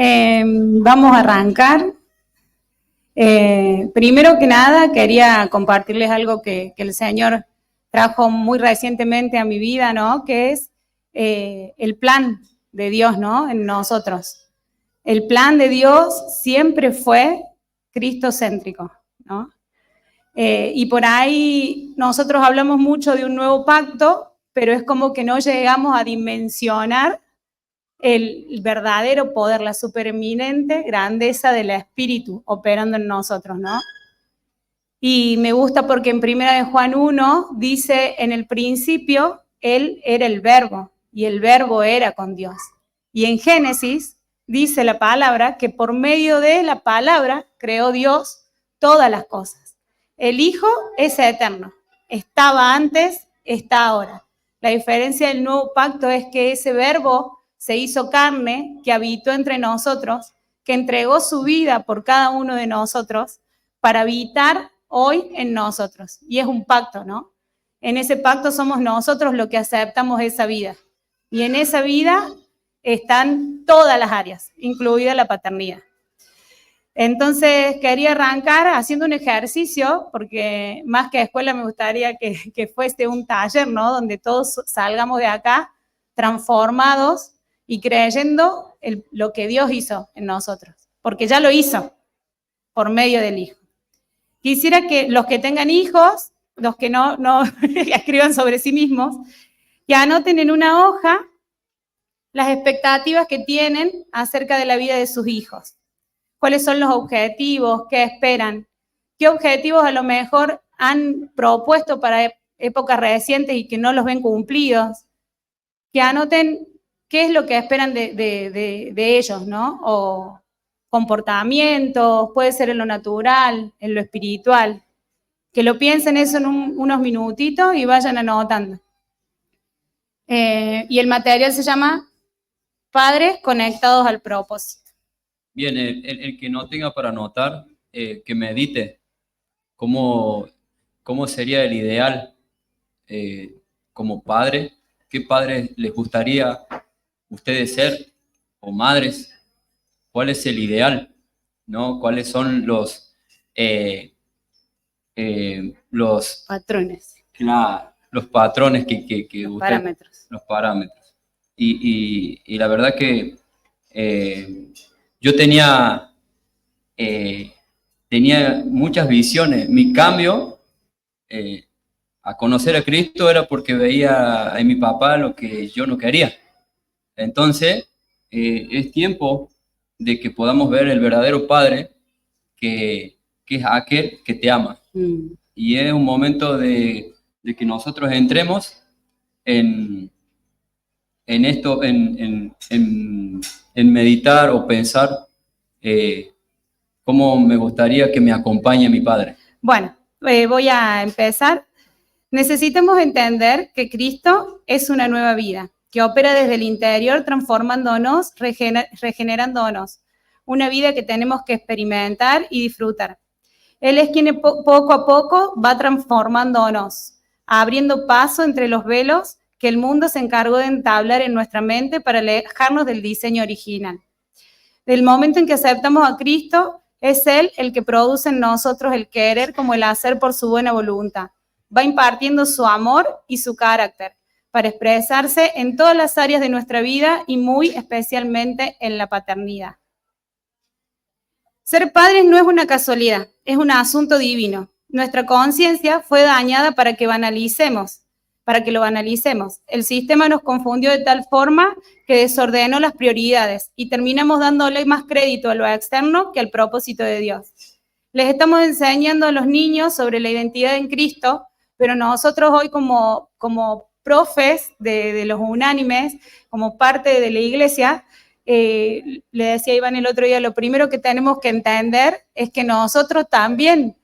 Vamos a arrancar. Primero que nada, quería compartirles algo que el Señor trajo muy recientemente a mi vida, ¿no? Que es el plan de Dios, ¿no? En nosotros. El plan de Dios siempre fue cristocéntrico, ¿no? Y por ahí nosotros hablamos mucho de un nuevo pacto, pero es como que no llegamos a dimensionar el verdadero poder, la supereminente grandeza del Espíritu operando en nosotros, ¿no? Y me gusta porque en 1 Juan 1 dice, en el principio, Él era el Verbo, y el Verbo era con Dios. Y en Génesis dice la palabra que por medio de la palabra creó Dios todas las cosas. El Hijo es eterno, estaba antes, está ahora. La diferencia del nuevo pacto es que ese Verbo se hizo carne, que habitó entre nosotros, que entregó su vida por cada uno de nosotros para habitar hoy en nosotros. Y es un pacto, ¿no? En ese pacto somos nosotros los que aceptamos esa vida. Y en esa vida están todas las áreas, incluida la paternidad. Entonces quería arrancar haciendo un ejercicio, porque más que escuela me gustaría que fuese un taller, ¿no? Donde todos salgamos de acá transformados y creyendo lo que Dios hizo en nosotros, porque ya lo hizo por medio del Hijo. Quisiera que los que tengan hijos, los que no escriban sobre sí mismos, que anoten en una hoja las expectativas que tienen acerca de la vida de sus hijos. ¿Cuáles son los objetivos? ¿Qué esperan? ¿Qué objetivos a lo mejor han propuesto para épocas recientes y que no los ven cumplidos? Que anoten qué es lo que esperan de ellos, ¿no? O comportamientos, puede ser en lo natural, en lo espiritual. Que lo piensen eso en unos minutitos y vayan anotando. Y el material se llama Padres conectados al propósito. Bien, el que no tenga para anotar, que medite cómo sería el ideal como padre, qué padres les gustaría ustedes ser, o madres, cuál es el ideal, ¿no? ¿Cuáles son los patrones? Los patrones que los usted, parámetros. Los parámetros. Y la verdad que yo tenía muchas visiones. Mi cambio a conocer a Cristo era porque veía en mi papá lo que yo no quería. Entonces, es tiempo de que podamos ver el verdadero Padre que es aquel que te ama. Y es un momento de que nosotros entremos en esto, en meditar o pensar cómo me gustaría que me acompañe mi Padre. Bueno, voy a empezar. Necesitamos entender que Cristo es una nueva vida, que opera desde el interior transformándonos, regenerándonos. Una vida que tenemos que experimentar y disfrutar. Él es quien poco a poco va transformándonos, abriendo paso entre los velos que el mundo se encargó de entablar en nuestra mente para alejarnos del diseño original. Del momento en que aceptamos a Cristo, es Él el que produce en nosotros el querer como el hacer por su buena voluntad. Va impartiendo su amor y su carácter para expresarse en todas las áreas de nuestra vida y muy especialmente en la paternidad. Ser padres no es una casualidad, es un asunto divino. Nuestra conciencia fue dañada para que lo banalicemos. El sistema nos confundió de tal forma que desordenó las prioridades y terminamos dándole más crédito a lo externo que al propósito de Dios. Les estamos enseñando a los niños sobre la identidad en Cristo, pero nosotros hoy como profes de los unánimes, como parte de la iglesia, le decía a Iván el otro día, lo primero que tenemos que entender es que nosotros también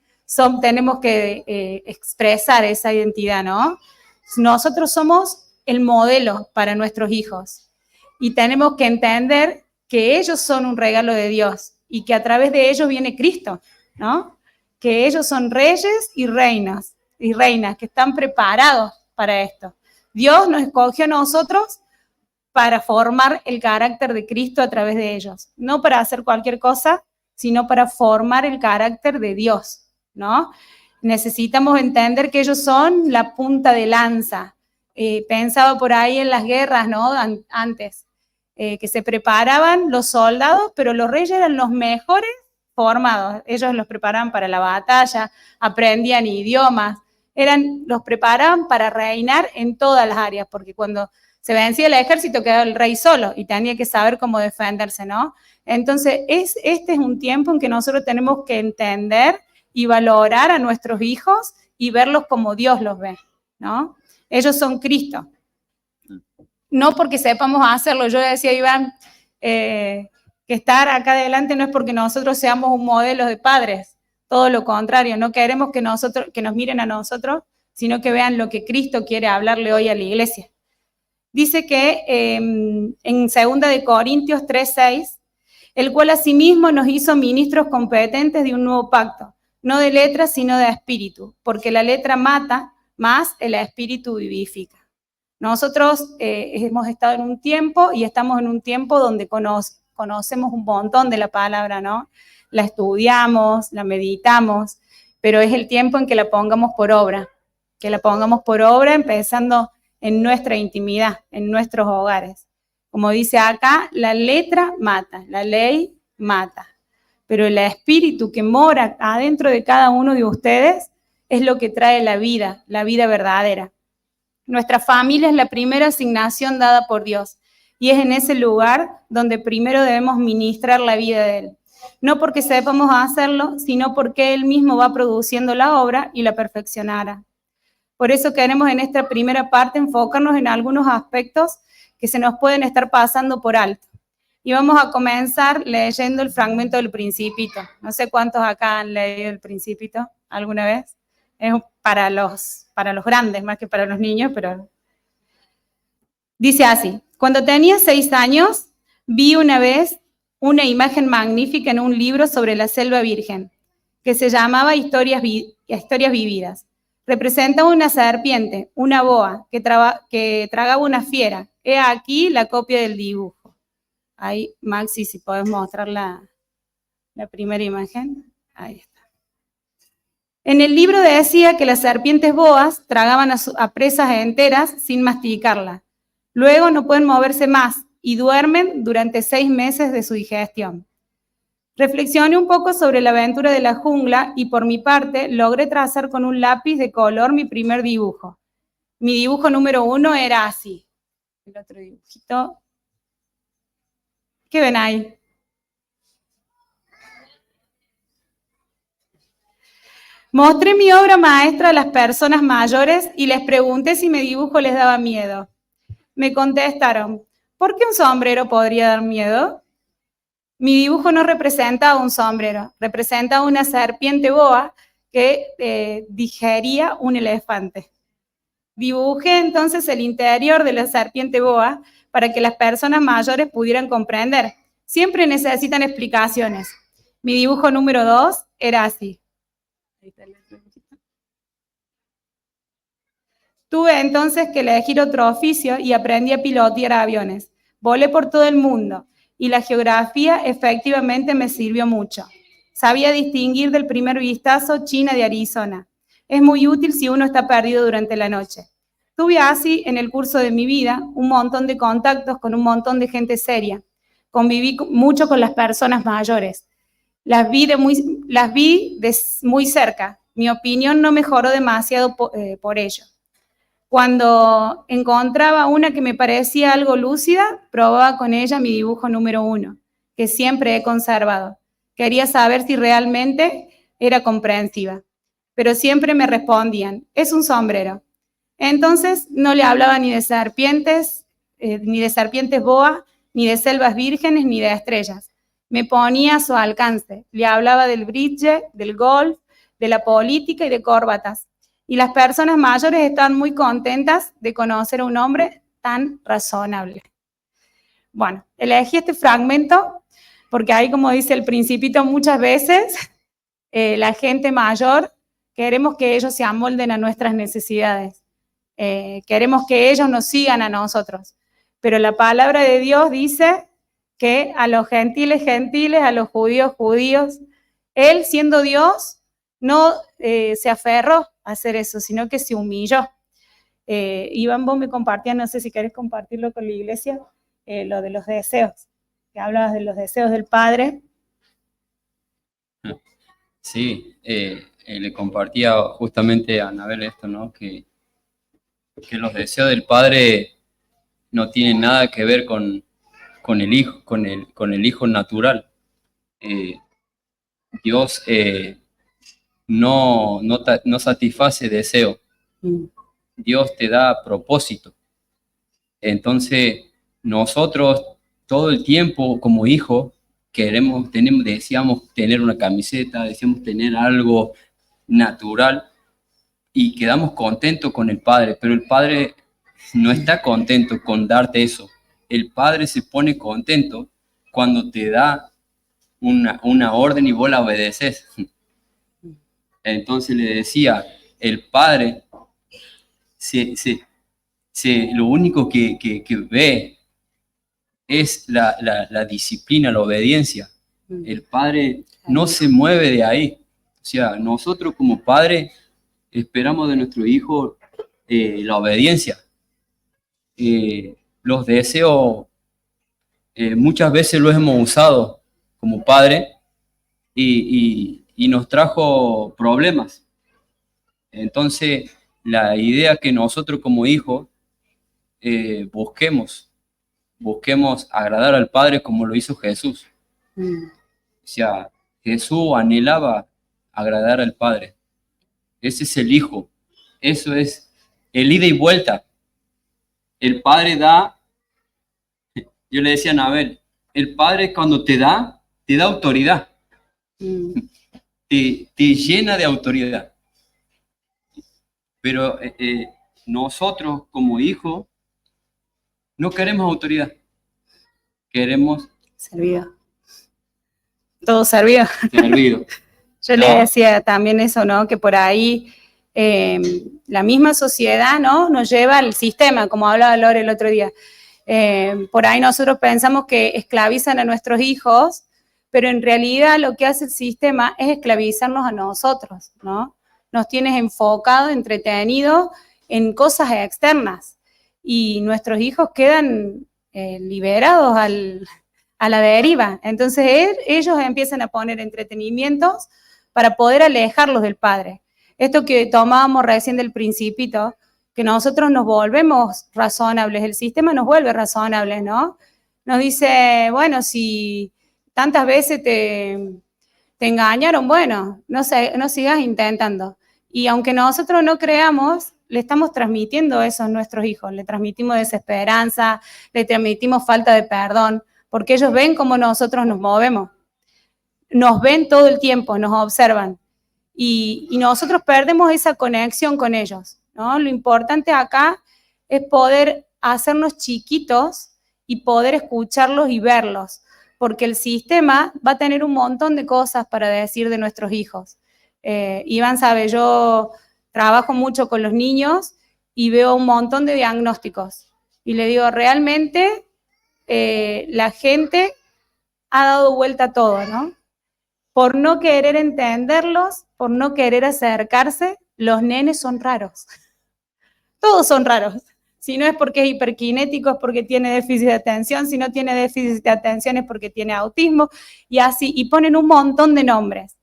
tenemos que expresar esa identidad, ¿no? Nosotros somos el modelo para nuestros hijos y tenemos que entender que ellos son un regalo de Dios y que a través de ellos viene Cristo, ¿no? Que ellos son reyes y reinas que están preparados para esto. Dios nos escogió a nosotros para formar el carácter de Cristo a través de ellos. No para hacer cualquier cosa, sino para formar el carácter de Dios, ¿no? Necesitamos entender que ellos son la punta de lanza. Pensaba por ahí en las guerras, ¿no? Antes, que se preparaban los soldados, pero los reyes eran los mejores formados. Ellos los preparaban para la batalla, aprendían idiomas, los preparaban para reinar en todas las áreas, porque cuando se vencía el ejército quedaba el rey solo y tenía que saber cómo defenderse, ¿no? Entonces, este es un tiempo en que nosotros tenemos que entender y valorar a nuestros hijos y verlos como Dios los ve, ¿no? Ellos son Cristo. No porque sepamos hacerlo. Yo le decía a Iván que estar acá adelante no es porque nosotros seamos un modelo de padres, todo lo contrario, no queremos que nos miren a nosotros, sino que vean lo que Cristo quiere hablarle hoy a la iglesia. Dice que en 2 Corintios 3:6, el cual asimismo nos hizo ministros competentes de un nuevo pacto, no de letras, sino de espíritu, porque la letra mata, más el espíritu vivifica. Nosotros hemos estado en un tiempo y estamos en un tiempo donde conocemos un montón de la palabra, ¿no? La estudiamos, la meditamos, pero es el tiempo en que la pongamos por obra, empezando en nuestra intimidad, en nuestros hogares. Como dice acá, la letra mata, la ley mata, pero el espíritu que mora adentro de cada uno de ustedes es lo que trae la vida verdadera. Nuestra familia es la primera asignación dada por Dios y es en ese lugar donde primero debemos ministrar la vida de Él. No porque sepamos hacerlo, sino porque Él mismo va produciendo la obra y la perfeccionará. Por eso queremos en esta primera parte enfocarnos en algunos aspectos que se nos pueden estar pasando por alto. Y vamos a comenzar leyendo el fragmento del Principito. No sé cuántos acá han leído el Principito alguna vez. Es para los grandes, más que para los niños, pero dice así: cuando tenía 6 años, vi una vez una imagen magnífica en un libro sobre la selva virgen, que se llamaba Historias Vividas. Representaba una serpiente, una boa, que tragaba una fiera. He aquí la copia del dibujo. Ahí, Maxi, si podés mostrar la primera imagen. Ahí está. En el libro decía que las serpientes boas tragaban a presas enteras sin masticarla. Luego no pueden moverse más y duermen durante 6 meses de su digestión. Reflexioné un poco sobre la aventura de la jungla y por mi parte logré trazar con un lápiz de color mi primer dibujo. Mi dibujo número 1 era así. El otro dibujito. ¿Qué ven ahí? Mostré mi obra maestra a las personas mayores y les pregunté si mi dibujo les daba miedo. Me contestaron, ¿por qué un sombrero podría dar miedo? Mi dibujo no representa un sombrero, representa una serpiente boa que digería un elefante. Dibujé entonces el interior de la serpiente boa para que las personas mayores pudieran comprender. Siempre necesitan explicaciones. Mi dibujo número 2 era así. Tuve entonces que elegir otro oficio y aprendí a pilotear aviones. Volé por todo el mundo y la geografía efectivamente me sirvió mucho. Sabía distinguir del primer vistazo China de Arizona. Es muy útil si uno está perdido durante la noche. Tuve así en el curso de mi vida un montón de contactos con un montón de gente seria. Conviví mucho con las personas mayores. Las vi de muy cerca. Mi opinión no mejoró demasiado por ello. Cuando encontraba una que me parecía algo lúcida, probaba con ella mi dibujo número 1, que siempre he conservado. Quería saber si realmente era comprensiva, pero siempre me respondían, es un sombrero. Entonces no le hablaba ni de serpientes boa, ni de selvas vírgenes, ni de estrellas. Me ponía a su alcance, le hablaba del bridge, del golf, de la política y de corbatas. Y las personas mayores están muy contentas de conocer a un hombre tan razonable. Bueno, elegí este fragmento porque ahí, como dice el Principito, muchas veces la gente mayor queremos que ellos se amolden a nuestras necesidades. Queremos que ellos nos sigan a nosotros. pero la palabra de Dios dice que a los gentiles, gentiles, a los judíos, judíos. Él, siendo Dios, no se aferró a hacer eso, sino que se humilló. Iván, vos me compartías, no sé si querés compartirlo con la iglesia, lo de los deseos, que hablabas de los deseos del Padre. Sí, le compartía justamente a Anabel esto, ¿no? Que los deseos del Padre no tienen nada que ver con el Hijo, con el Hijo natural. Dios no satisface deseo. Dios te da propósito. Entonces, nosotros todo el tiempo como hijos deseamos tener una camiseta, deseamos tener algo natural y quedamos contentos con el Padre, pero el Padre no está contento con darte eso. El Padre se pone contento cuando te da una orden y vos la obedeces. Entonces le decía, el Padre lo único que ve es la disciplina, la obediencia. El Padre no se mueve de ahí. O sea, nosotros como padres esperamos de nuestro hijo la obediencia. Los deseos muchas veces los hemos usado como padre y nos trajo problemas. Entonces, la idea que nosotros como hijos busquemos agradar al Padre como lo hizo Jesús. O sea, Jesús anhelaba agradar al Padre. Ese es el Hijo. Eso es el ida y vuelta. El Padre da, yo le decía a Anabel, el Padre cuando te da autoridad. Te llena de autoridad. Pero nosotros como hijos no queremos autoridad. Queremos servido. Todo servido. Yo le decía también eso, ¿no? Que por ahí la misma sociedad, ¿no? Nos lleva al sistema, como hablaba Lore el otro día. Por ahí nosotros pensamos que esclavizan a nuestros hijos, pero en realidad lo que hace el sistema es esclavizarnos a nosotros, ¿no? Nos tienes enfocado, entretenido en cosas externas y nuestros hijos quedan liberados a la deriva. Entonces ellos empiezan a poner entretenimientos para poder alejarlos del Padre. Esto que tomábamos recién del Principito, que nosotros nos volvemos razonables, el sistema nos vuelve razonables, ¿no? Nos dice, bueno, si tantas veces te engañaron, bueno, no sigas intentando. Y aunque nosotros no creamos, le estamos transmitiendo eso a nuestros hijos, le transmitimos desesperanza, le transmitimos falta de perdón, porque ellos ven cómo nosotros nos movemos, nos ven todo el tiempo, nos observan, y nosotros perdemos esa conexión con ellos, ¿no? Lo importante acá es poder hacernos chiquitos y poder escucharlos y verlos, porque el sistema va a tener un montón de cosas para decir de nuestros hijos. Iván sabe, yo trabajo mucho con los niños y veo un montón de diagnósticos. Y le digo, realmente la gente ha dado vuelta a todo, ¿no? Por no querer entenderlos, por no querer acercarse, los nenes son raros. Todos son raros. Si no es porque es hiperkinético, es porque tiene déficit de atención. Si no tiene déficit de atención, es porque tiene autismo. Y así, y ponen un montón de nombres.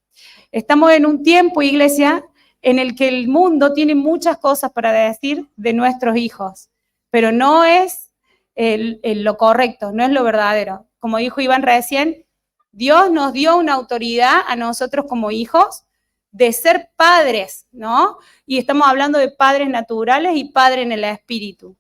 Estamos en un tiempo, iglesia, en el que el mundo tiene muchas cosas para decir de nuestros hijos, pero no es lo correcto, no es lo verdadero. Como dijo Iván recién, Dios nos dio una autoridad a nosotros como hijos de ser padres, ¿no? Y estamos hablando de padres naturales y padres en el espíritu.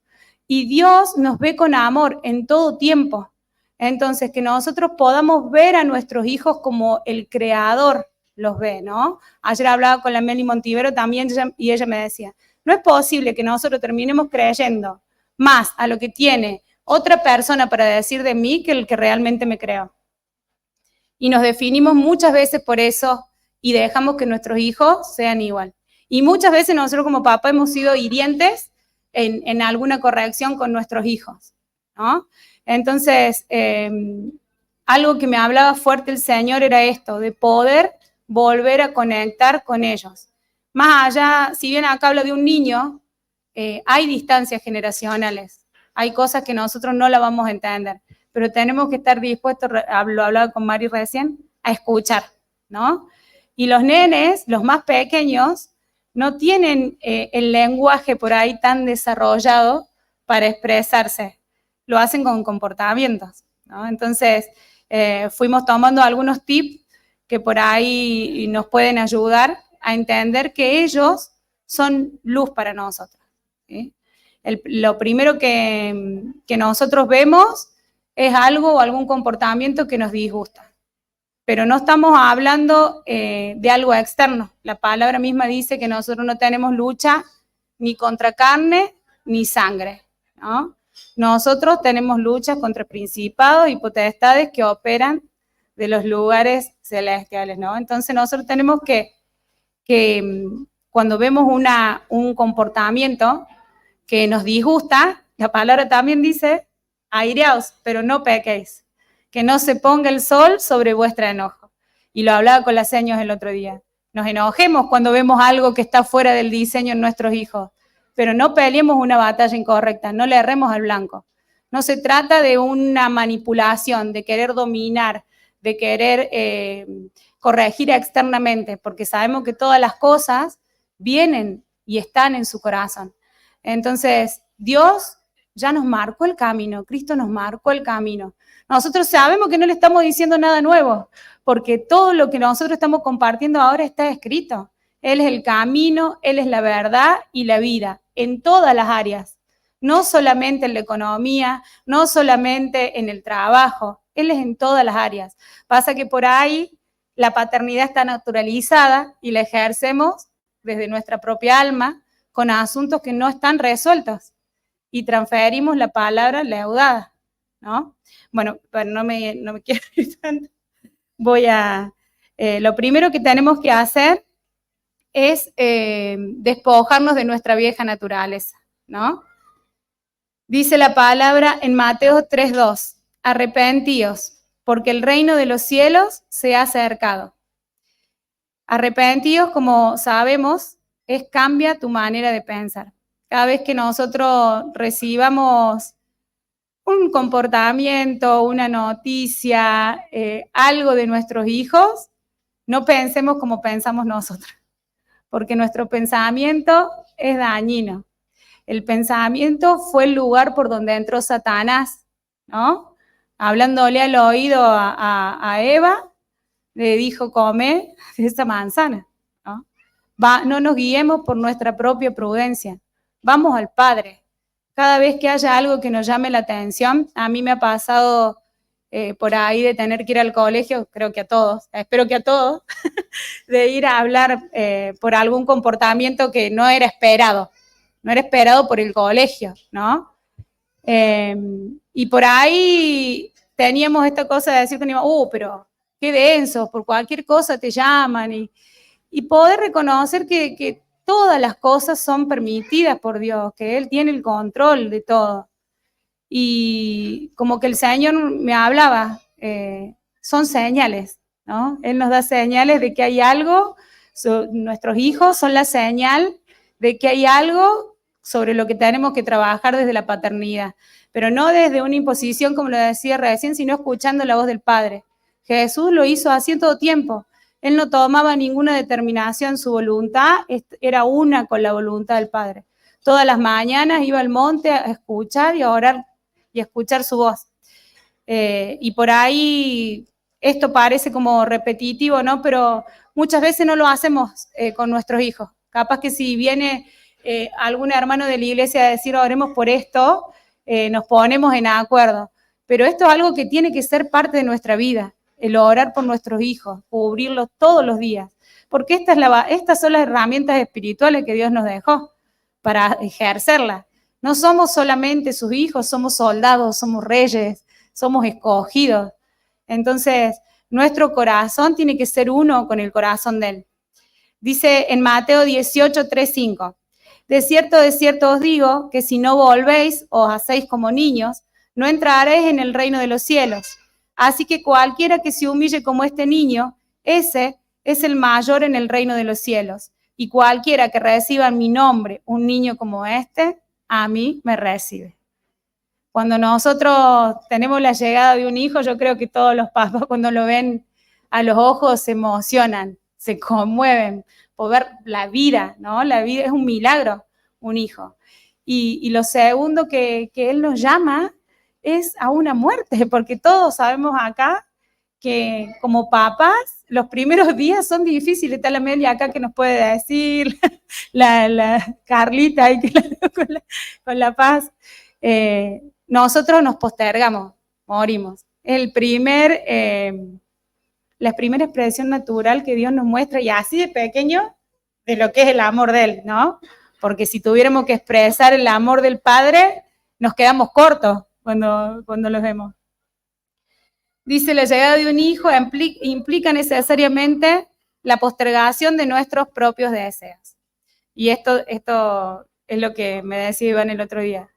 Y Dios nos ve con amor en todo tiempo. Entonces, que nosotros podamos ver a nuestros hijos como el Creador los ve, ¿no? Ayer hablaba con la Meli Montivero también y ella me decía, no es posible que nosotros terminemos creyendo más a lo que tiene otra persona para decir de mí que el que realmente me creó. Y nos definimos muchas veces por eso y dejamos que nuestros hijos sean igual. Y muchas veces nosotros como papá hemos sido hirientes en alguna corrección con nuestros hijos. ¿no? Entonces, algo que me hablaba fuerte el Señor era esto, de poder volver a conectar con ellos. Más allá, si bien acá hablo de un niño, hay distancias generacionales, hay cosas que nosotros no la vamos a entender, pero tenemos que estar dispuestos, lo hablaba con Mari recién, a escuchar, ¿no? Y los nenes, los más pequeños, no tienen el lenguaje por ahí tan desarrollado para expresarse, lo hacen con comportamientos, ¿no? Entonces, fuimos tomando algunos tips que por ahí nos pueden ayudar a entender que ellos son luz para nosotros, ¿sí? Lo primero que nosotros vemos es algo o algún comportamiento que nos disgusta, pero no estamos hablando de algo externo. La palabra misma dice que nosotros no tenemos lucha ni contra carne ni sangre, ¿no? Nosotros tenemos luchas contra principados y potestades que operan de los lugares celestiales, ¿no? Entonces nosotros tenemos que cuando vemos un comportamiento que nos disgusta, la palabra también dice, aireaos, pero no pequéis, que no se ponga el sol sobre vuestro enojo. Y lo hablaba con las señas el otro día. Nos enojemos cuando vemos algo que está fuera del diseño en nuestros hijos, pero no peleemos una batalla incorrecta, no le erremos al blanco. No se trata de una manipulación, de querer dominar, de querer corregir externamente, porque sabemos que todas las cosas vienen y están en su corazón. Entonces, Dios ya nos marcó el camino, Cristo nos marcó el camino. Nosotros sabemos que no le estamos diciendo nada nuevo, porque todo lo que nosotros estamos compartiendo ahora está escrito. Él es el camino, Él es la verdad y la vida, en todas las áreas. No solamente en la economía, no solamente en el trabajo, Él es en todas las áreas. Pasa que por ahí la paternidad está naturalizada y la ejercemos desde nuestra propia alma con asuntos que no están resueltos y transferimos la palabra leudada, ¿no? Bueno, pero no me quiero ir tanto. Lo primero que tenemos que hacer es despojarnos de nuestra vieja naturaleza, ¿no? Dice la palabra en Mateo 3:2, arrepentíos, porque el reino de los cielos se ha acercado. Arrepentíos, como sabemos, es cambia tu manera de pensar. Cada vez que nosotros recibamos un comportamiento, una noticia, algo de nuestros hijos, no pensemos como pensamos nosotros, porque nuestro pensamiento es dañino. El pensamiento fue el lugar por donde entró Satanás, ¿no? Hablándole al oído a Eva, le dijo, come de esa manzana, ¿no? No nos guiemos por nuestra propia prudencia, vamos al Padre. Cada vez que haya algo que nos llame la atención, a mí me ha pasado por ahí de tener que ir al colegio, creo que a todos, espero que a todos, de ir a hablar por algún comportamiento que no era esperado por el colegio, ¿no? Y por ahí teníamos esta cosa de decir, pero qué denso, por cualquier cosa te llaman, y poder reconocer que todas las cosas son permitidas por Dios, que Él tiene el control de todo. Y como que el Señor me hablaba, son señales, ¿no? Él nos da señales de que hay algo, nuestros hijos son la señal de que hay algo sobre lo que tenemos que trabajar desde la paternidad, pero no desde una imposición, como lo decía recién, sino escuchando la voz del Padre. Jesús lo hizo así en todo tiempo. Él no tomaba ninguna determinación, su voluntad era una con la voluntad del Padre. Todas las mañanas iba al monte a escuchar y a orar y a escuchar su voz. Y por ahí esto parece como repetitivo, ¿no? Pero muchas veces no lo hacemos con nuestros hijos. Capaz que si viene algún hermano de la iglesia a decir, oremos por esto, nos ponemos en acuerdo. Pero esto es algo que tiene que ser parte de nuestra vida, el orar por nuestros hijos, cubrirlos todos los días. Porque estas son las herramientas espirituales que Dios nos dejó para ejercerlas. No somos solamente sus hijos, somos soldados, somos reyes, somos escogidos. Entonces, nuestro corazón tiene que ser uno con el corazón de Él. Dice en Mateo 18, 3, 5. De cierto os digo que si no volvéis, os hacéis como niños, no entraréis en el reino de los cielos. Así que cualquiera que se humille como este niño, ese es el mayor en el reino de los cielos. Y cualquiera que reciba en mi nombre un niño como este, a mí me recibe. Cuando nosotros tenemos la llegada de un hijo, yo creo que todos los papás cuando lo ven a los ojos se emocionan, se conmueven por ver la vida, ¿no? La vida es un milagro, un hijo. Y lo segundo que él nos llama es a una muerte, porque todos sabemos acá que como papás los primeros días son difíciles. Está la Amelia acá que nos puede decir, la Carlita ahí que con la Paz. Nosotros nos postergamos, morimos. La primera expresión natural que Dios nos muestra, y así de pequeño, de lo que es el amor de Él, ¿no? Porque si tuviéramos que expresar el amor del Padre, nos quedamos cortos cuando los vemos. Dice, la llegada de un hijo implica necesariamente la postergación de nuestros propios deseos. Y esto es lo que me decía Iván el otro día.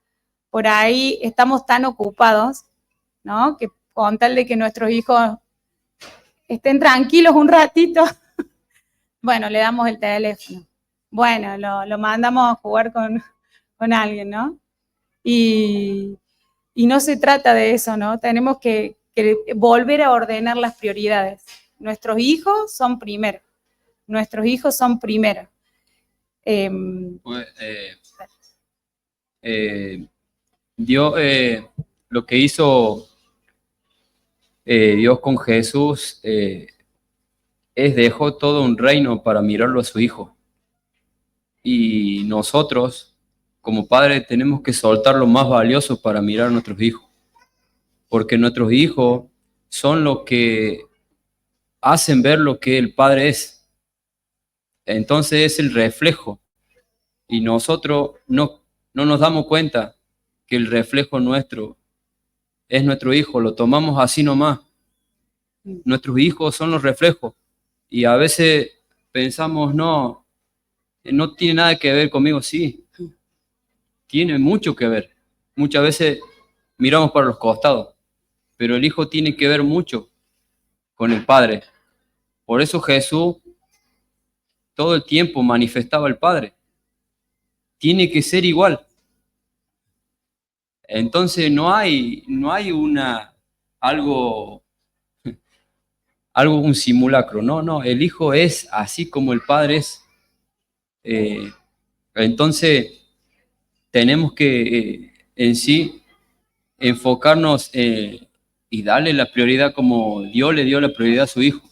Por ahí estamos tan ocupados, ¿no? Que con tal de que nuestros hijos estén tranquilos un ratito, bueno, le damos el teléfono. Bueno, lo mandamos a jugar con alguien, ¿no? Y no se trata de eso, ¿no? Tenemos que volver a ordenar las prioridades. Nuestros hijos son primero. Nuestros hijos son primero. Dios, lo que hizo Dios con Jesús dejó todo un reino para mirarlo a su hijo. Y nosotros, como padres, tenemos que soltar lo más valioso para mirar a nuestros hijos. Porque nuestros hijos son los que hacen ver lo que el Padre es. Entonces es el reflejo. Y nosotros no nos damos cuenta que el reflejo nuestro es nuestro hijo. Lo tomamos así nomás. Nuestros hijos son los reflejos. Y a veces pensamos, no tiene nada que ver conmigo. Sí, tiene mucho que ver. Muchas veces miramos para los costados, pero el hijo tiene que ver mucho con el Padre. Por eso Jesús todo el tiempo manifestaba al Padre. Tiene que ser igual. Entonces no hay un simulacro. No, el Hijo es así como el Padre es. Entonces tenemos que en sí enfocarnos y darle la prioridad como Dios le dio la prioridad a su Hijo.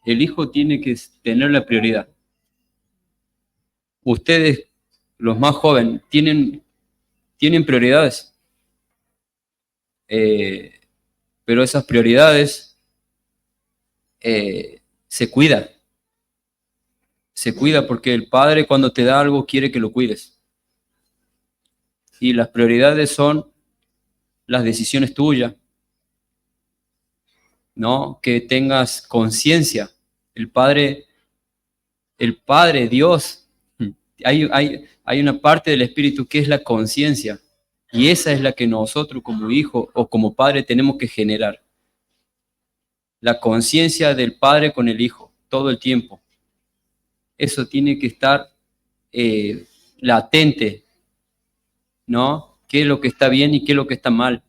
El Hijo tiene que tener la prioridad. Ustedes, los más jóvenes, tienen prioridades. Pero esas prioridades se cuidan. Se cuida porque el Padre cuando te da algo quiere que lo cuides. Y las prioridades son las decisiones tuyas, ¿no? Que tengas conciencia. El Padre, Dios, hay una parte del Espíritu que es la conciencia. Y esa es la que nosotros como hijo o como padre tenemos que generar. La conciencia del Padre con el Hijo, todo el tiempo. Eso tiene que estar latente, ¿no? ¿Qué es lo que está bien y qué es lo que está mal?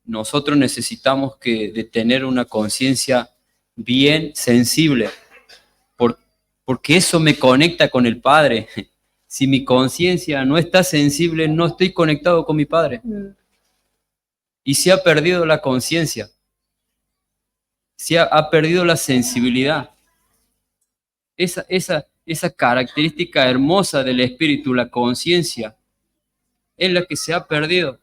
Nosotros necesitamos de tener una conciencia bien sensible, porque eso me conecta con el Padre. Si mi conciencia no está sensible, no estoy conectado con mi Padre. Y se ha perdido la conciencia, se ha perdido la sensibilidad. Esa característica hermosa del Espíritu, la conciencia, es la que se ha perdido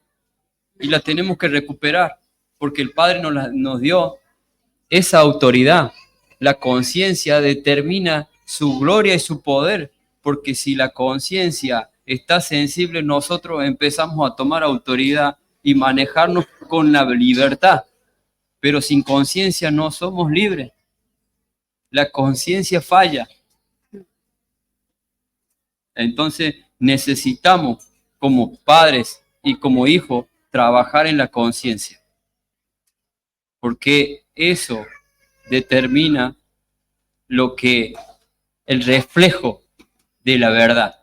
y la tenemos que recuperar, porque el Padre nos dio esa autoridad. La conciencia determina su gloria y su poder, porque si la conciencia está sensible, nosotros empezamos a tomar autoridad y manejarnos con la libertad, pero sin conciencia no somos libres. La conciencia falla. Entonces necesitamos como padres y como hijo trabajar en la conciencia, porque eso determina el reflejo de la verdad.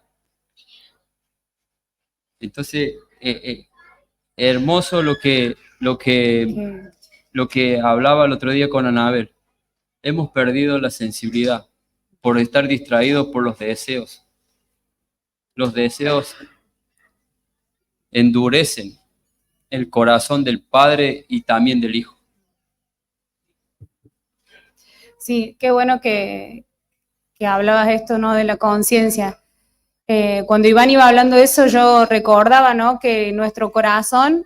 Entonces, hermoso lo que hablaba el otro día con Anabel. Hemos perdido la sensibilidad por estar distraídos por los deseos. Los deseos endurecen el corazón del Padre y también del Hijo. Sí, qué bueno que hablabas esto, ¿no? De la conciencia. Cuando Iván iba hablando de eso, yo recordaba, ¿no? Que nuestro corazón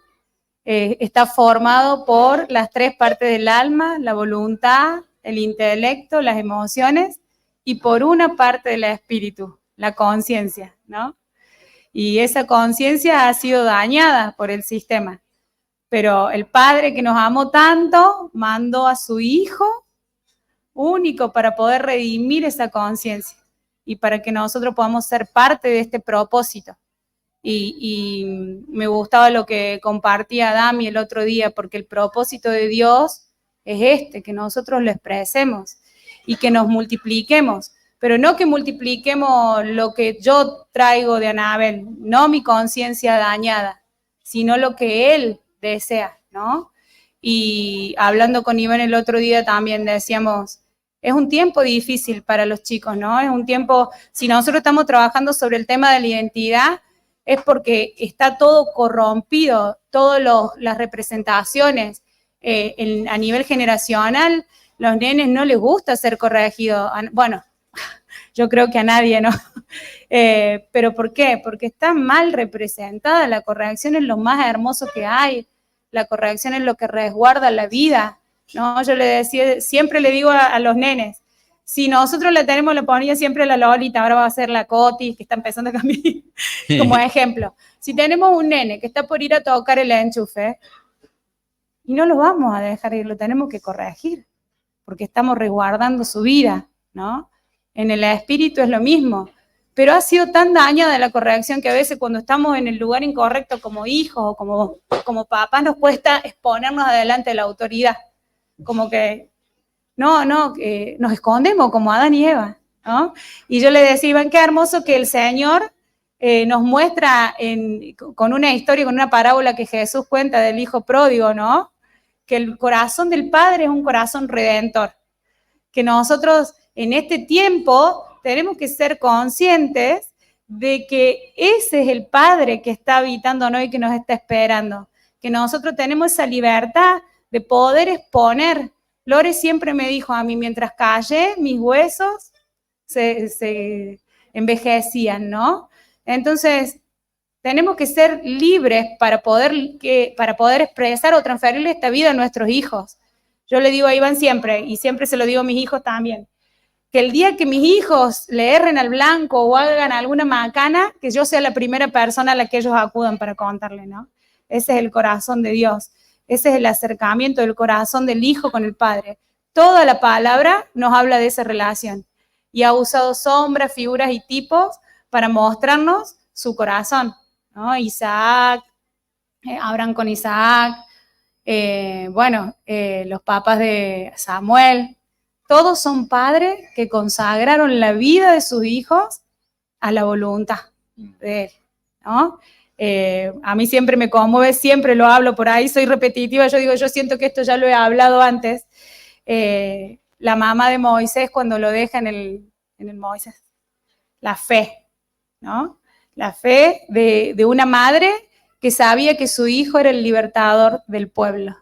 está formado por las tres partes del alma, la voluntad, el intelecto, las emociones, y por una parte del espíritu, la conciencia, ¿no? Y esa conciencia ha sido dañada por el sistema. Pero el Padre que nos amó tanto, mandó a su Hijo único para poder redimir esa conciencia y para que nosotros podamos ser parte de este propósito. Y me gustaba lo que compartía Dami el otro día, porque el propósito de Dios es que nosotros lo expresemos y que nos multipliquemos, pero no que multipliquemos lo que yo traigo de Anabel, no mi conciencia dañada, sino lo que Él desea, ¿no? Y hablando con Iván el otro día también decíamos, es un tiempo difícil para los chicos, ¿no? Es un tiempo, si nosotros estamos trabajando sobre el tema de la identidad, es porque está todo corrompido, todas las representaciones a nivel generacional, los nenes no les gusta ser corregidos. Bueno, yo creo que a nadie, ¿no? ¿Pero por qué? Porque está mal representada. La corrección es lo más hermoso que hay. La corrección es lo que resguarda la vida, ¿no? Yo le decía, siempre le digo a los nenes, si nosotros le ponía siempre la Lolita, ahora va a ser la Coti, que está empezando a cambiar, como ejemplo. Si tenemos un nene que está por ir a tocar el enchufe, y no lo vamos a dejar ir, lo tenemos que corregir, porque estamos resguardando su vida, ¿no? En el espíritu es lo mismo, pero ha sido tan dañada la corrección que a veces cuando estamos en el lugar incorrecto como hijos o como papás nos cuesta exponernos adelante de la autoridad, como que nos escondemos como Adán y Eva, ¿no? Y yo le decía, Iván, qué hermoso que el Señor nos muestra con una historia, con una parábola que Jesús cuenta del hijo pródigo, ¿no? Que el corazón del Padre es un corazón redentor, que nosotros en este tiempo tenemos que ser conscientes de que ese es el Padre que está habitándonos y que nos está esperando, que nosotros tenemos esa libertad de poder exponer. Lore siempre me dijo a mí, mientras callé, mis huesos se envejecían, ¿no? Entonces, tenemos que ser libres para poder expresar o transferirle esta vida a nuestros hijos. Yo le digo a Iván siempre, y siempre se lo digo a mis hijos también, que el día que mis hijos le erren al blanco o hagan alguna macana, que yo sea la primera persona a la que ellos acudan para contarle, ¿no? Ese es el corazón de Dios. Ese es el acercamiento del corazón del Hijo con el Padre. Toda la palabra nos habla de esa relación. Y ha usado sombras, figuras y tipos para mostrarnos su corazón, ¿no? Isaac, Abraham con Isaac, los papás de Samuel. Todos son padres que consagraron la vida de sus hijos a la voluntad de Él, ¿no? A mí siempre me conmueve, siempre lo hablo por ahí, soy repetitiva, yo siento que esto ya lo he hablado antes. La mamá de Moisés cuando lo deja en el Moisés, la fe, ¿no? La fe de una madre que sabía que su hijo era el libertador del pueblo.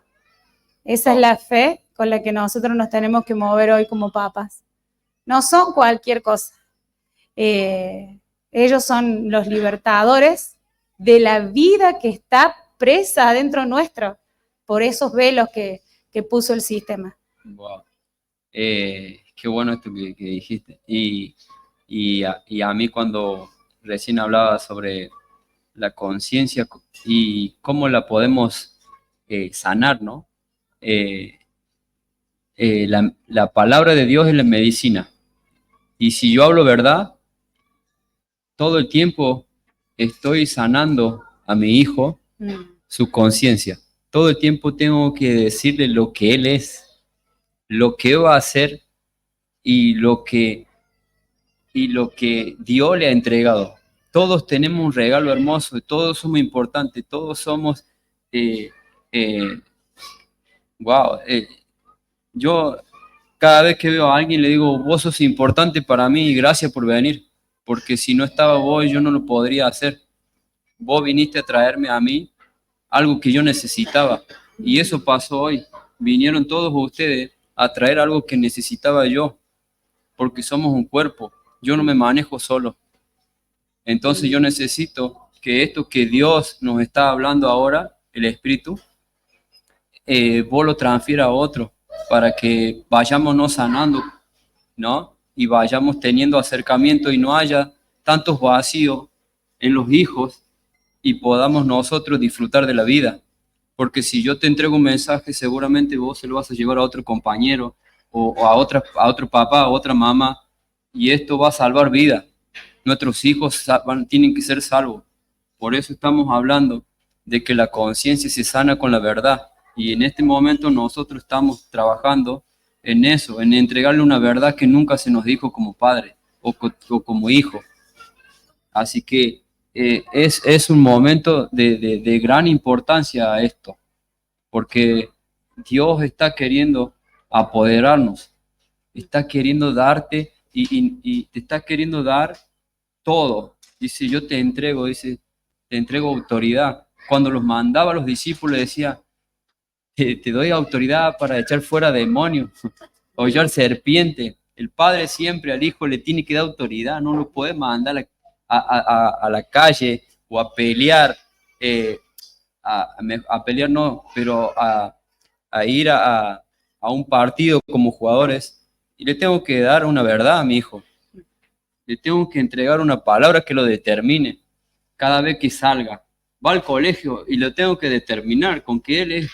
Esa es la fe con la que nosotros nos tenemos que mover hoy como papas. No son cualquier cosa. Ellos son los libertadores de la vida que está presa adentro nuestro por esos velos que puso el sistema. Wow. Qué bueno esto que dijiste. Y a mí cuando recién hablaba sobre la conciencia y cómo la podemos sanar, ¿no? La palabra de Dios es la medicina. Y si yo hablo verdad, todo el tiempo estoy sanando a mi hijo su conciencia. Todo el tiempo tengo que decirle lo que él es, lo que va a hacer y lo que Dios le ha entregado. Todos tenemos un regalo hermoso, todos somos importantes, todos somos, yo cada vez que veo a alguien le digo, vos sos importante para mí y gracias por venir, porque si no estaba vos yo no lo podría hacer. Vos viniste a traerme a mí algo que yo necesitaba y eso pasó hoy. Vinieron todos ustedes a traer algo que necesitaba yo, porque somos un cuerpo. Yo no me manejo solo. Entonces yo necesito que esto que Dios nos está hablando ahora, el Espíritu, vos lo transfiera a otro para que vayamos no sanando, ¿no? Y vayamos teniendo acercamiento y no haya tantos vacíos en los hijos y podamos nosotros disfrutar de la vida. Porque si yo te entrego un mensaje, seguramente vos se lo vas a llevar a otro compañero o a otro papá, a otra mamá, y esto va a salvar vida. Nuestros hijos tienen que ser salvos. Por eso estamos hablando de que la conciencia se sana con la verdad. Y en este momento nosotros estamos trabajando en eso, en entregarle una verdad que nunca se nos dijo como padre o como hijo. Así que es un momento de gran importancia a esto, porque Dios está queriendo apoderarnos, está queriendo darte y te está queriendo dar todo. Dice, yo te entrego, dice, te entrego autoridad. Cuando los mandaba a los discípulos decía, te doy autoridad para echar fuera demonios, hollar serpiente. El Padre siempre al Hijo le tiene que dar autoridad, no lo puede mandar a la calle o a pelear, a pelear no, pero a ir a un partido como jugadores, y le tengo que dar una verdad a mi hijo. Le tengo que entregar una palabra que lo determine cada vez que salga. Va al colegio y lo tengo que determinar con que él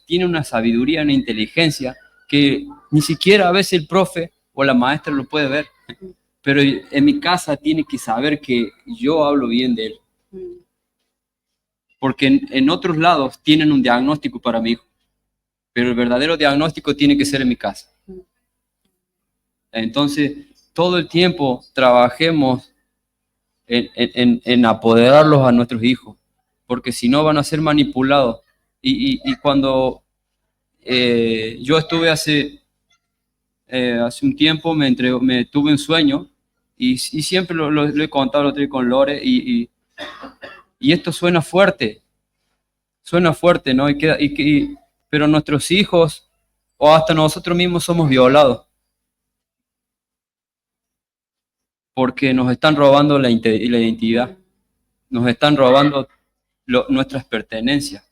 tiene una sabiduría, una inteligencia que ni siquiera a veces el profe o la maestra lo puede ver. Pero en mi casa tiene que saber que yo hablo bien de él. Porque en otros lados tienen un diagnóstico para mi hijo, pero el verdadero diagnóstico tiene que ser en mi casa. Entonces, todo el tiempo trabajemos en apoderarlos a nuestros hijos, porque si no van a ser manipulados. Y cuando yo estuve hace un tiempo, me tuve un sueño, y siempre lo he contado otro día con Lore, y esto suena fuerte, ¿no? Pero nuestros hijos, o hasta nosotros mismos, somos violados. Porque nos están robando la identidad, nos están robando nuestras pertenencias.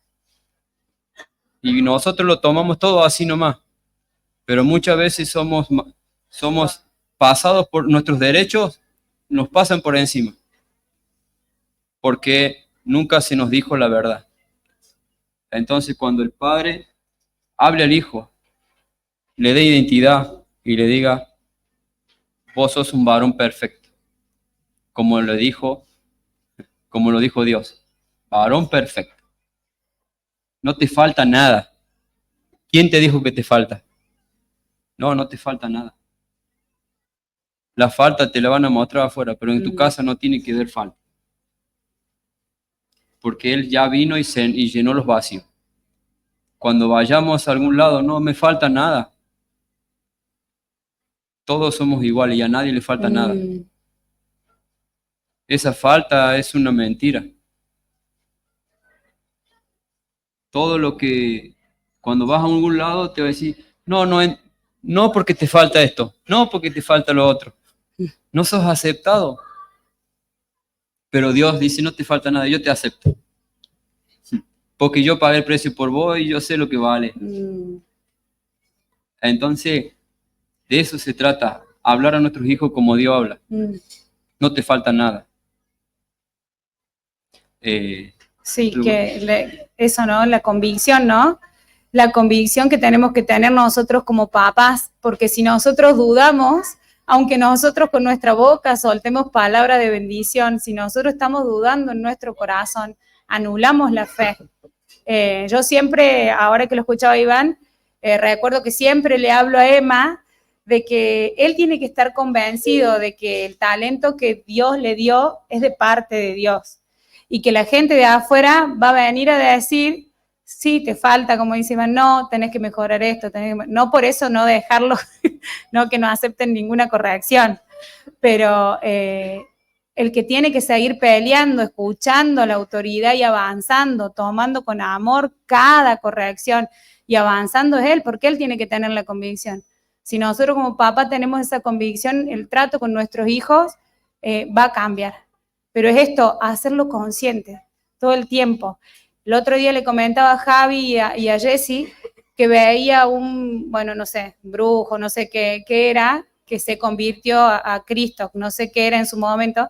Y nosotros lo tomamos todo así nomás, pero muchas veces somos pasados por nuestros derechos, nos pasan por encima, porque nunca se nos dijo la verdad. Entonces, cuando el Padre hable al Hijo, le dé identidad y le diga, vos sos un varón perfecto, como lo dijo Dios, varón perfecto. No te falta nada. ¿Quién te dijo que te falta? No te falta nada. La falta te la van a mostrar afuera, pero en tu casa no tiene que haber falta. Porque Él ya vino y llenó los vacíos. Cuando vayamos a algún lado, no me falta nada. Todos somos iguales y a nadie le falta nada. Esa falta es una mentira. Todo lo que, cuando vas a algún lado, te va a decir, no porque te falta esto, no porque te falta lo otro. No sos aceptado. Pero Dios dice, no te falta nada, yo te acepto. Porque yo pagué el precio por vos y yo sé lo que vale. Entonces, de eso se trata, hablar a nuestros hijos como Dios habla. No te falta nada. Sí, eso, ¿no? La convicción, ¿no? La convicción que tenemos que tener nosotros como papás, porque si nosotros dudamos, aunque nosotros con nuestra boca soltemos palabra de bendición, si nosotros estamos dudando en nuestro corazón, anulamos la fe. Yo siempre, ahora que lo escuchaba Iván, recuerdo que siempre le hablo a Emma de que él tiene que estar convencido de que el talento que Dios le dio es de parte de Dios y que la gente de afuera va a venir a decir, sí, te falta, como dice Iván, no, tenés que mejorar esto, no por eso no dejarlo, no que no acepten ninguna corrección, pero el que tiene que seguir peleando, escuchando a la autoridad y avanzando, tomando con amor cada corrección y avanzando es él, porque él tiene que tener la convicción. Si nosotros como papá tenemos esa convicción, el trato con nuestros hijos va a cambiar. Pero es esto, hacerlo consciente todo el tiempo. El otro día le comentaba a Javi y a Jessy que veía un, bueno, no sé, brujo, no sé qué era, que se convirtió a Cristo, no sé qué era en su momento,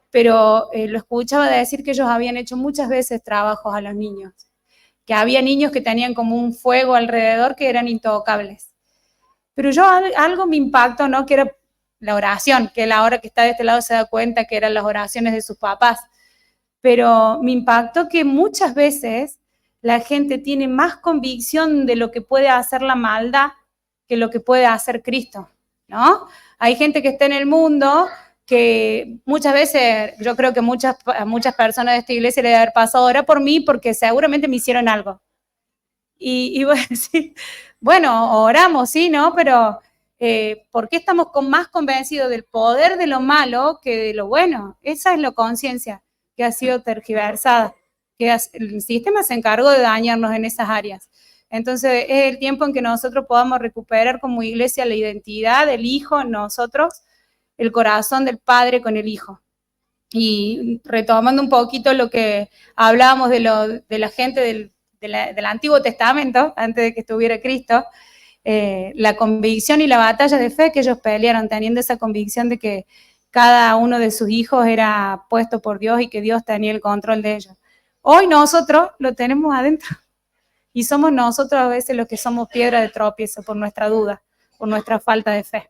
pero lo escuchaba decir que ellos habían hecho muchas veces trabajos a los niños, que había niños que tenían como un fuego alrededor que eran intocables. Pero yo algo me impactó, ¿no? Que era la oración, que él ahora que está de este lado se da cuenta que eran las oraciones de sus papás. Pero me impactó que muchas veces la gente tiene más convicción de lo que puede hacer la maldad que lo que puede hacer Cristo, ¿no? Hay gente que está en el mundo que muchas veces, yo creo que a muchas personas de esta iglesia le debe haber pasado, ora por mí porque seguramente me hicieron algo. Y bueno, sí, bueno, oramos, sí, ¿no? Pero ¿por qué estamos más convencidos del poder de lo malo que de lo bueno? Esa es la conciencia que ha sido tergiversada, que el sistema se encargó de dañarnos en esas áreas. Entonces es el tiempo en que nosotros podamos recuperar como iglesia la identidad del Hijo en nosotros, el corazón del Padre con el Hijo. Y retomando un poquito lo que hablábamos de la gente del Antiguo Testamento, antes de que estuviera Cristo, la convicción y la batalla de fe que ellos pelearon, teniendo esa convicción de que cada uno de sus hijos era puesto por Dios y que Dios tenía el control de ellos. Hoy nosotros lo tenemos adentro y somos nosotros a veces los que somos piedra de tropiezo por nuestra duda, por nuestra falta de fe.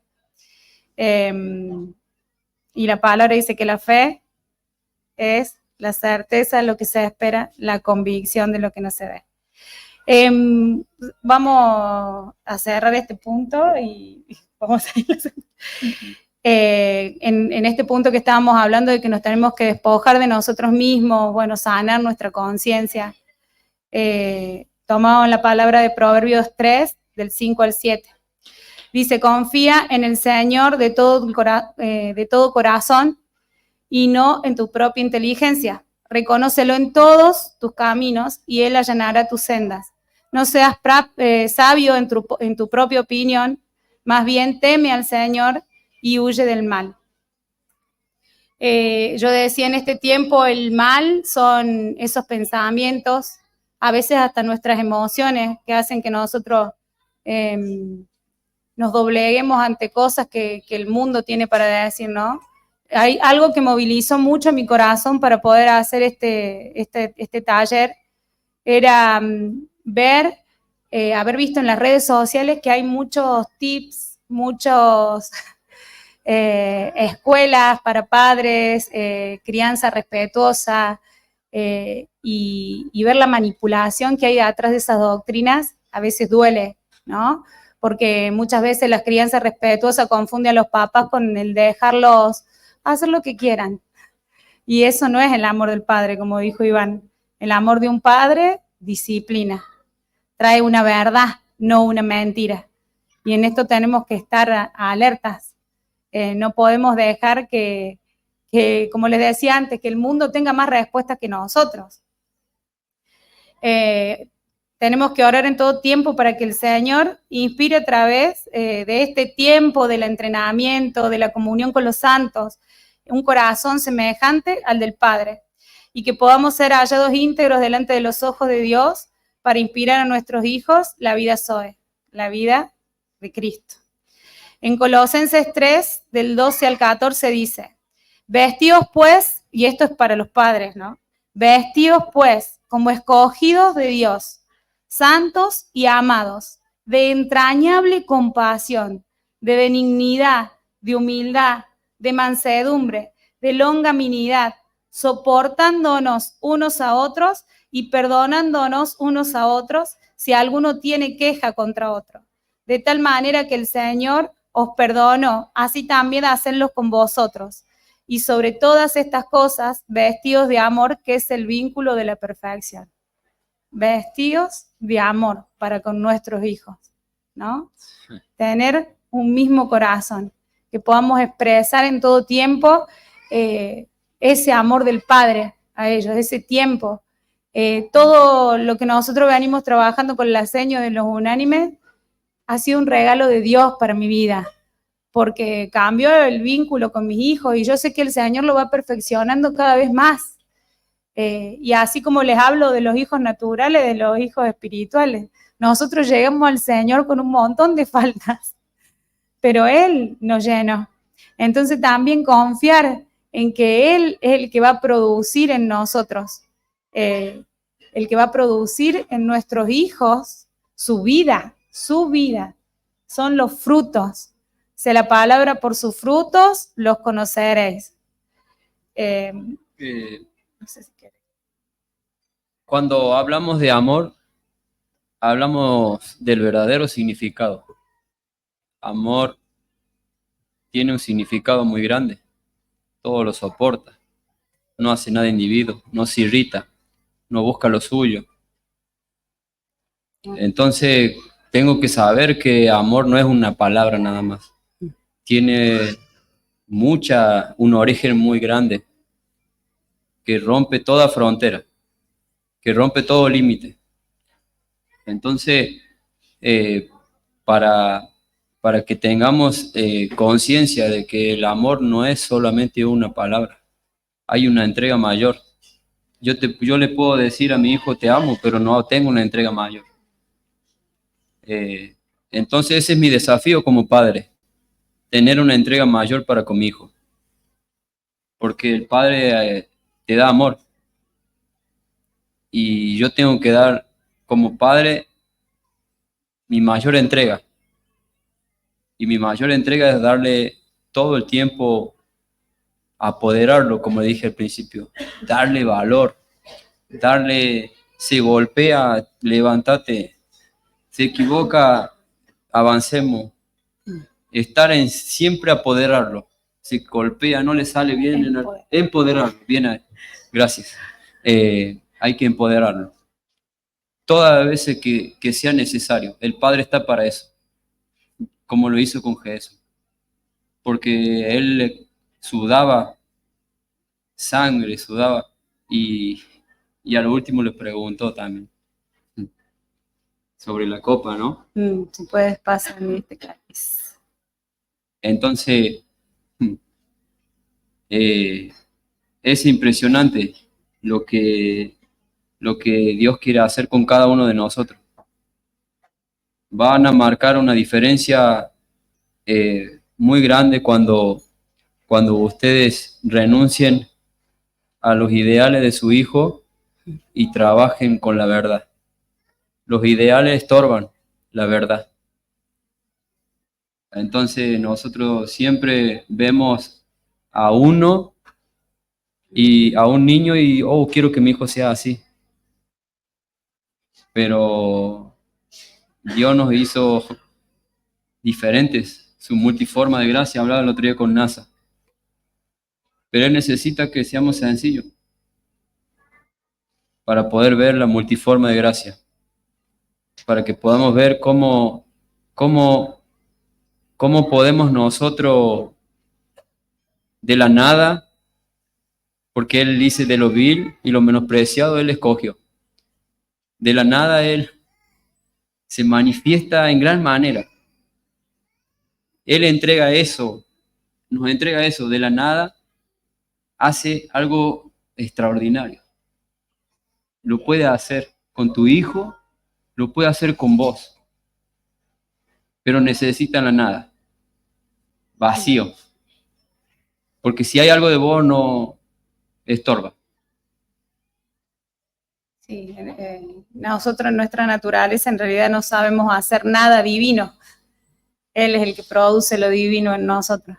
Y la palabra dice que la fe es la certeza de lo que se espera, la convicción de lo que no se ve. Vamos a cerrar este punto y vamos a ir en este punto que estábamos hablando de que nos tenemos que despojar de nosotros mismos, bueno, sanar nuestra conciencia. Tomamos la palabra de Proverbios 3, del 5 al 7. Dice, confía en el Señor de todo corazón y no en tu propia inteligencia. Reconócelo en todos tus caminos y Él allanará tus sendas. No seas sabio en tu propia opinión, más bien teme al Señor y huye del mal. Yo decía en este tiempo, el mal son esos pensamientos, a veces hasta nuestras emociones, que hacen que nosotros nos dobleguemos ante cosas que el mundo tiene para decir, ¿no? Hay algo que movilizó mucho mi corazón para poder hacer este taller, era ver, haber visto en las redes sociales que hay muchos tips, muchos escuelas para padres, crianza respetuosa, y ver la manipulación que hay atrás de esas doctrinas, a veces duele, ¿no? Porque muchas veces la crianza respetuosa confunde a los papás con el de dejarlos hacer lo que quieran. Y eso no es el amor del padre, como dijo Iván. El amor de un padre, disciplina. Trae una verdad, no una mentira. Y en esto tenemos que estar alertas. No podemos dejar que, como les decía antes, que el mundo tenga más respuestas que nosotros. Tenemos que orar en todo tiempo para que el Señor inspire a través de este tiempo del entrenamiento, de la comunión con los santos, un corazón semejante al del Padre, y que podamos ser hallados íntegros delante de los ojos de Dios para inspirar a nuestros hijos la vida Zoe, la vida de Cristo. En Colosenses 3, del 12 al 14 dice, vestidos pues, y esto es para los padres, ¿no? Vestidos pues como escogidos de Dios, santos y amados, de entrañable compasión, de benignidad, de humildad, de mansedumbre, de longanimidad, soportándonos unos a otros y perdonándonos unos a otros si alguno tiene queja contra otro. De tal manera que el Señor os perdonó, así también hacedlo con vosotros. Y sobre todas estas cosas, vestidos de amor, que es el vínculo de la perfección. Vestidos de amor para con nuestros hijos, ¿no? Tener un mismo corazón, que podamos expresar en todo tiempo ese amor del Padre a ellos, ese tiempo. Todo lo que nosotros venimos trabajando con la seño de los unánimes ha sido un regalo de Dios para mi vida, porque cambió el vínculo con mis hijos y yo sé que el Señor lo va perfeccionando cada vez más. Y así como les hablo de los hijos naturales, de los hijos espirituales, nosotros llegamos al Señor con un montón de faltas, pero Él nos llenó. Entonces también confiar en que Él es el que va a producir en nosotros, el que va a producir en nuestros hijos su vida, son los frutos. Se la palabra, por sus frutos los conoceréis. No sé si quieres. Cuando hablamos de amor, hablamos del verdadero significado. Amor tiene un significado muy grande. Todo lo soporta. No hace nada individuo, no se irrita, no busca lo suyo. Entonces, tengo que saber que amor no es una palabra nada más. Tiene un origen muy grande, que rompe toda frontera, que rompe todo límite. Entonces, para que tengamos conciencia de que el amor no es solamente una palabra, hay una entrega mayor. Yo le puedo decir a mi hijo te amo, pero no tengo una entrega mayor. Entonces ese es mi desafío como padre, tener una entrega mayor para con mi hijo, porque el padre te da amor y yo tengo que dar como padre mi mayor entrega, y mi mayor entrega es darle todo el tiempo, apoderarlo, como dije al principio, darle valor, darle, se golpea, levántate, se equivoca, avancemos, estar en siempre apoderarlo, se golpea, no le sale bien, empoderarlo, bien ahí, gracias, hay que empoderarlo, todas las veces que sea necesario, el Padre está para eso, como lo hizo con Jesús, porque él sudaba sangre, sudaba, y a lo último le preguntó también sobre la copa, ¿no? Si puedes pasarme este cáliz. Entonces, es impresionante lo que Dios quiere hacer con cada uno de nosotros. Van a marcar una diferencia muy grande cuando ustedes renuncien a los ideales de su hijo y trabajen con la verdad. Los ideales estorban la verdad. Entonces nosotros siempre vemos a uno y a un niño y, oh, quiero que mi hijo sea así. Pero Dios nos hizo diferentes, su multiforma de gracia, hablaba el otro día con NASA. Pero Él necesita que seamos sencillos para poder ver la multiforma de gracia, para que podamos ver cómo podemos nosotros de la nada, porque Él dice de lo vil y lo menospreciado Él escogió. De la nada Él se manifiesta en gran manera. Él entrega eso, nos entrega eso, de la nada hace algo extraordinario. Lo puede hacer con tu hijo, lo puede hacer con vos, pero necesita la nada, vacío. Porque si hay algo de vos, no estorba. Sí, nosotros en nuestra naturaleza en realidad no sabemos hacer nada divino. Él es el que produce lo divino en nosotros.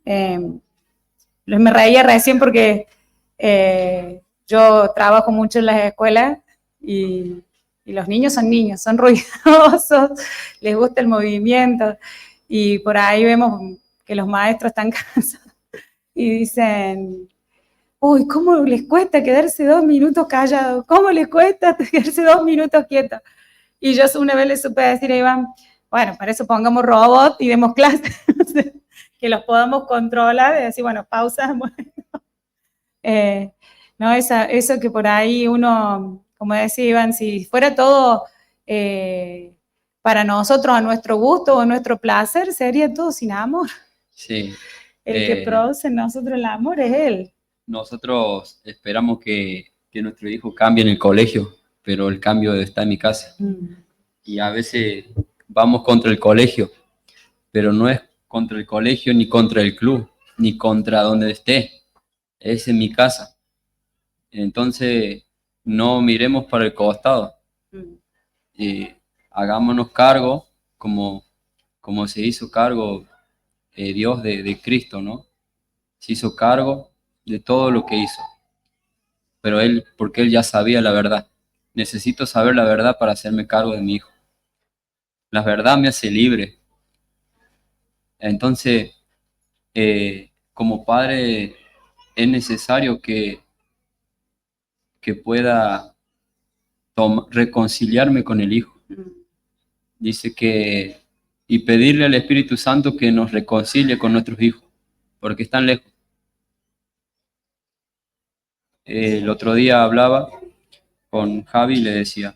Me reía recién porque Yo trabajo mucho en las escuelas y los niños, son ruidosos, les gusta el movimiento y por ahí vemos que los maestros están cansados y dicen, uy, ¿cómo les cuesta quedarse 2 minutos callados? ¿Cómo les cuesta quedarse 2 minutos quietos? Y yo una vez le supe decir a Iván, bueno, para eso pongamos robot y demos clases, que los podamos controlar y decir, bueno, pausa, bueno. No, eso que por ahí uno, como decía Iván, si fuera todo para nosotros, a nuestro gusto o a nuestro placer, sería todo sin amor. Sí. El que produce en nosotros el amor es Él. Nosotros esperamos que nuestro hijo cambie en el colegio, pero el cambio está en mi casa. Y a veces vamos contra el colegio, pero no es contra el colegio, ni contra el club, ni contra donde esté. Es en mi casa. Entonces, no miremos para el costado. Hagámonos cargo como se hizo cargo Dios de Cristo, ¿no? Se hizo cargo de todo lo que hizo. Pero porque Él ya sabía la verdad. Necesito saber la verdad para hacerme cargo de mi hijo. La verdad me hace libre. Entonces, como padre, es necesario que pueda reconciliarme con el hijo. Dice y pedirle al Espíritu Santo que nos reconcilie con nuestros hijos, porque están lejos. El otro día hablaba con Javi y le decía,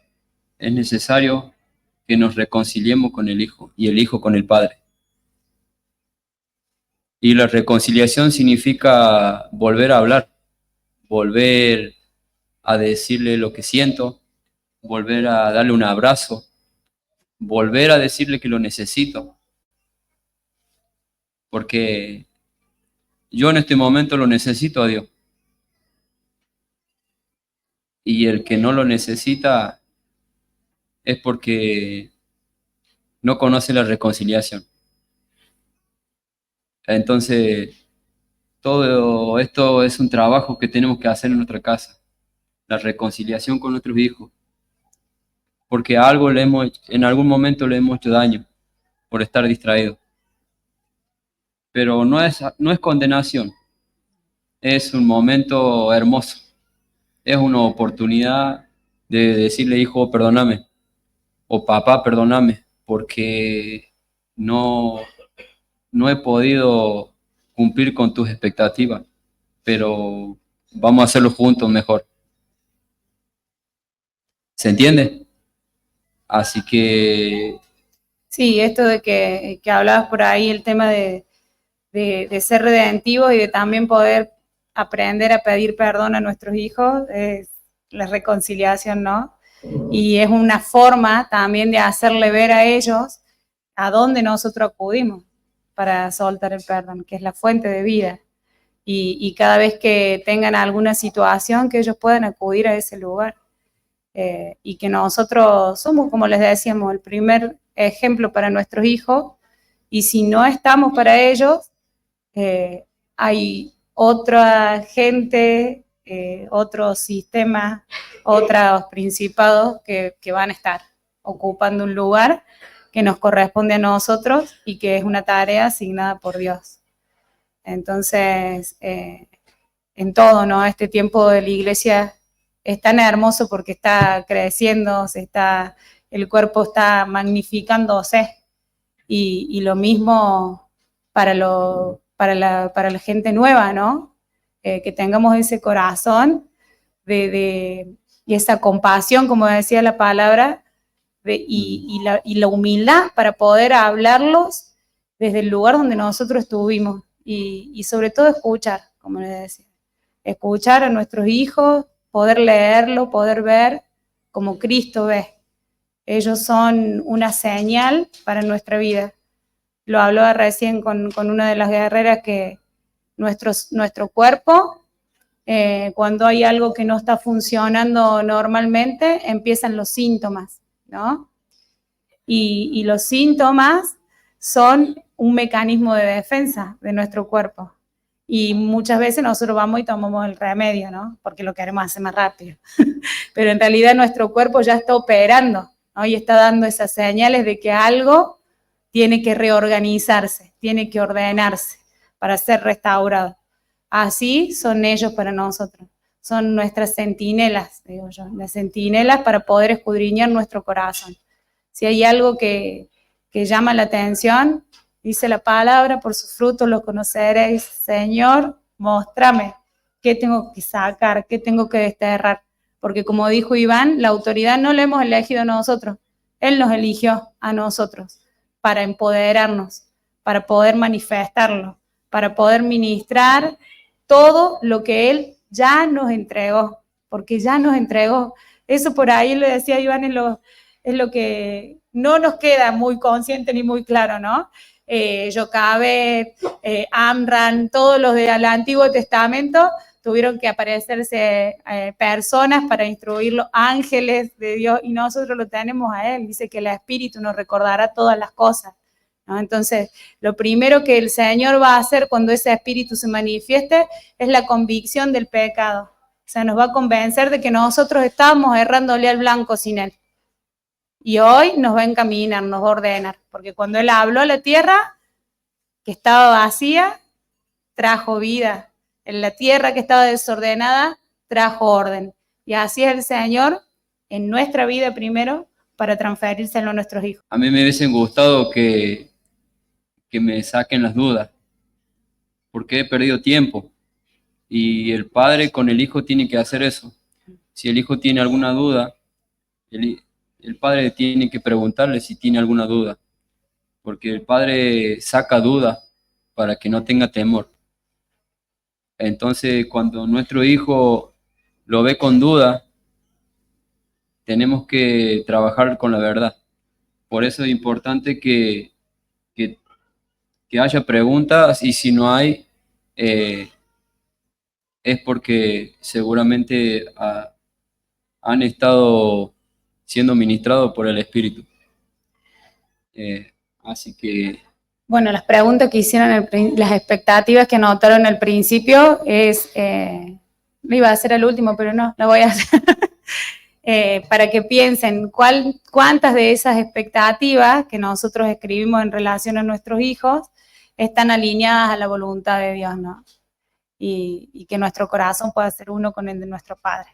es necesario que nos reconciliemos con el hijo y el hijo con el padre. Y la reconciliación significa volver a hablar, volver a decirle lo que siento, volver a darle un abrazo, volver a decirle que lo necesito. Porque yo en este momento lo necesito a Dios. Y el que no lo necesita es porque no conoce la reconciliación. Entonces, todo esto es un trabajo que tenemos que hacer en nuestra casa. La reconciliación con nuestros hijos. Porque en algún momento le hemos hecho daño por estar distraídos. Pero no es condenación. Es un momento hermoso. Es una oportunidad de decirle, hijo, perdóname. O papá, perdóname. Porque no he podido cumplir con tus expectativas. Pero vamos a hacerlo juntos mejor. ¿Se entiende? Así que... Sí, esto de que hablabas por ahí, el tema de ser redentivos y de también poder aprender a pedir perdón a nuestros hijos, es la reconciliación, ¿no? Y es una forma también de hacerle ver a ellos a dónde nosotros acudimos para soltar el perdón, que es la fuente de vida. Y cada vez que tengan alguna situación, que ellos puedan acudir a ese lugar. Y que nosotros somos, como les decíamos, el primer ejemplo para nuestros hijos, y si no estamos para ellos, hay otra gente, otros sistemas, otros principados que van a estar ocupando un lugar que nos corresponde a nosotros y que es una tarea asignada por Dios. Entonces, en todo, ¿no? Este tiempo de la iglesia es tan hermoso porque está creciendo, el cuerpo está magnificándose, y lo mismo para la gente nueva, ¿no? Que tengamos ese corazón y esa compasión, como decía la palabra, y la humildad para poder hablarlos desde el lugar donde nosotros estuvimos, y sobre todo escuchar, como les decía, escuchar a nuestros hijos, poder leerlo, poder ver como Cristo ve. Ellos son una señal para nuestra vida. Lo hablaba recién con una de las guerreras, que nuestro cuerpo, cuando hay algo que no está funcionando normalmente, empiezan los síntomas, ¿no? Y los síntomas son un mecanismo de defensa de nuestro cuerpo. Y muchas veces nosotros vamos y tomamos el remedio, ¿no? Porque lo queremos hacer más rápido. Pero en realidad nuestro cuerpo ya está operando, ¿no? Y está dando esas señales de que algo tiene que reorganizarse, tiene que ordenarse para ser restaurado. Así son ellos para nosotros. Son nuestras centinelas, digo yo, las centinelas para poder escudriñar nuestro corazón. Si hay algo que llama la atención, dice la palabra, por sus frutos los conoceréis. Señor, móstrame qué tengo que sacar, qué tengo que desterrar. Porque como dijo Iván, la autoridad no la hemos elegido nosotros, Él nos eligió a nosotros para empoderarnos, para poder manifestarlo, para poder ministrar todo lo que Él ya nos entregó, porque ya nos entregó. Eso por ahí le decía Iván, es lo que no nos queda muy consciente ni muy claro, ¿no? Jocabe, Amran, todos los del Antiguo Testamento tuvieron que aparecerse personas para instruirlos, ángeles de Dios, y nosotros lo tenemos a Él. Dice que el Espíritu nos recordará todas las cosas, ¿no? Entonces, lo primero que el Señor va a hacer cuando ese Espíritu se manifieste es la convicción del pecado. O sea, nos va a convencer de que nosotros estábamos errándole al blanco sin Él. Y hoy nos va a encaminar, nos va a ordenar, porque cuando Él habló a la tierra, que estaba vacía, trajo vida. En la tierra que estaba desordenada, trajo orden. Y así es el Señor en nuestra vida primero, para transferírselo a nuestros hijos. A mí me hubiesen gustado que me saquen las dudas, porque he perdido tiempo. Y el padre con el hijo tiene que hacer eso. Si el hijo tiene alguna duda, el padre tiene que preguntarle si tiene alguna duda, porque el padre saca dudas para que no tenga temor. Entonces, cuando nuestro hijo lo ve con duda, tenemos que trabajar con la verdad. Por eso es importante que haya preguntas, y si no hay, es porque seguramente han estado siendo ministrados por el Espíritu. Así que... Bueno, las preguntas que hicieron, las expectativas que anotaron al principio es, lo iba a hacer al último, pero no, lo voy a hacer, para que piensen cuántas de esas expectativas que nosotros escribimos en relación a nuestros hijos están alineadas a la voluntad de Dios, ¿no? Y que nuestro corazón pueda ser uno con el de nuestro Padre.